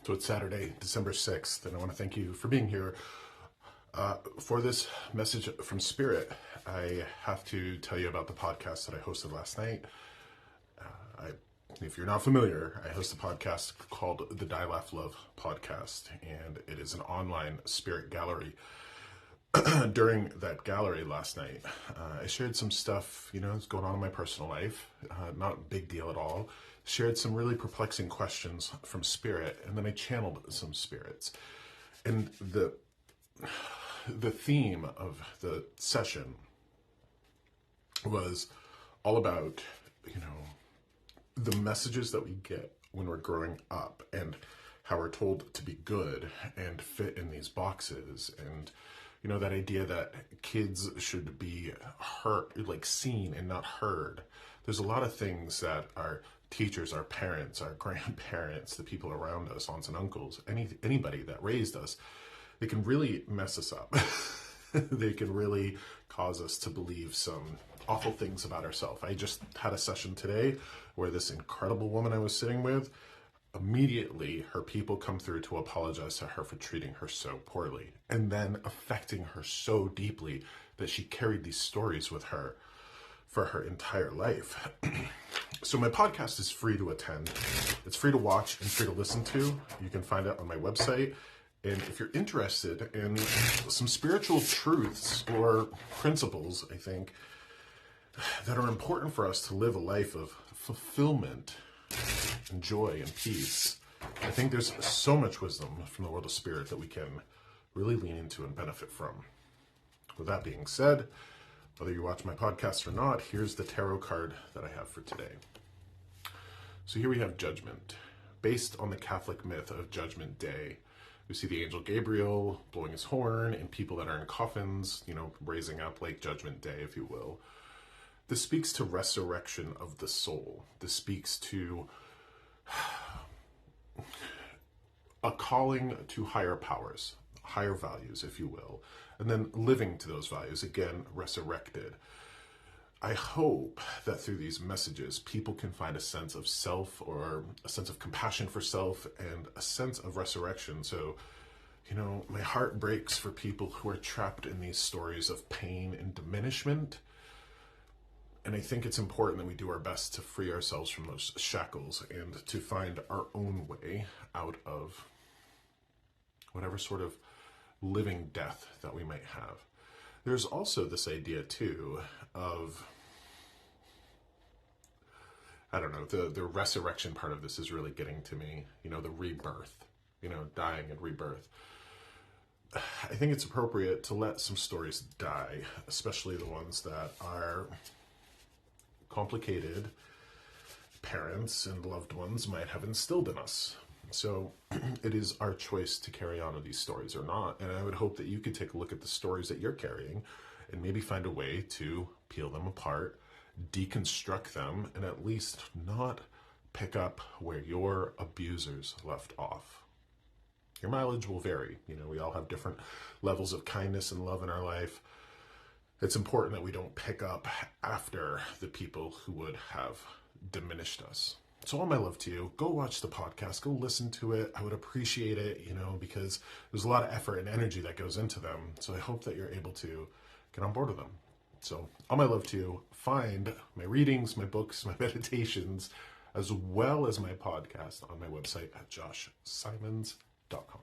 So it's Saturday, December 6th, and I want to thank you for being here. For this message from Spirit, I have to tell you about the podcast that I hosted last night. If you're not familiar, I host a podcast called the Die Laugh Love podcast, and it is an online spirit gallery. During that gallery last night, I shared some stuff, that's going on in my personal life, not a big deal at all. Shared some really perplexing questions from Spirit, and then I channeled some spirits. And the theme of the session was all about, the messages that we get when we're growing up and how we're told to be good and fit in these boxes. And, that idea that kids should be heard, like seen and not heard. There's a lot of things that our teachers, our parents, our grandparents, the people around us, aunts and uncles, anybody that raised us, they can really mess us up. They can really cause us to believe some awful things about ourselves. I just had a session today where this incredible woman I was sitting with, immediately her people come through to apologize to her for treating her so poorly, and then affecting her so deeply that she carried these stories with her for her entire life. So my podcast is free to attend. It's free to watch and free to listen to. You can find it on my website. And if you're interested in some spiritual truths or principles, I think, that are important for us to live a life of fulfillment and joy and peace, I think there's so much wisdom from the world of spirit that we can really lean into and benefit from. With that being said, whether you watch my podcast or not, here's the tarot card that I have for today. So here we have Judgment. Based on the Catholic myth of Judgment Day, we see the angel Gabriel blowing his horn and people that are in coffins, raising up like Judgment Day, if you will. This speaks to resurrection of the soul. This speaks to a calling to higher powers, higher values, if you will, and then living to those values, again, resurrected. I hope that through these messages, people can find a sense of self or a sense of compassion for self and a sense of resurrection. So, my heart breaks for people who are trapped in these stories of pain and diminishment. And I think it's important that we do our best to free ourselves from those shackles and to find our own way out of whatever sort of living death that we might have. There's also this idea too of, the resurrection part of this is really getting to me, the rebirth, dying and rebirth. I think it's appropriate to let some stories die, especially the ones that are complicated parents and loved ones might have instilled in us. So it is our choice to carry on with these stories or not. And I would hope that you could take a look at the stories that you're carrying and maybe find a way to peel them apart, deconstruct them, and at least not pick up where your abusers left off. Your mileage will vary. We all have different levels of kindness and love in our life. It's important that we don't pick up after the people who would have diminished us. So all my love to you, go watch the podcast, go listen to it. I would appreciate it, because there's a lot of effort and energy that goes into them. So I hope that you're able to get on board with them. So all my love to you. Find my readings, my books, my meditations, as well as my podcast on my website at joshsimons.com.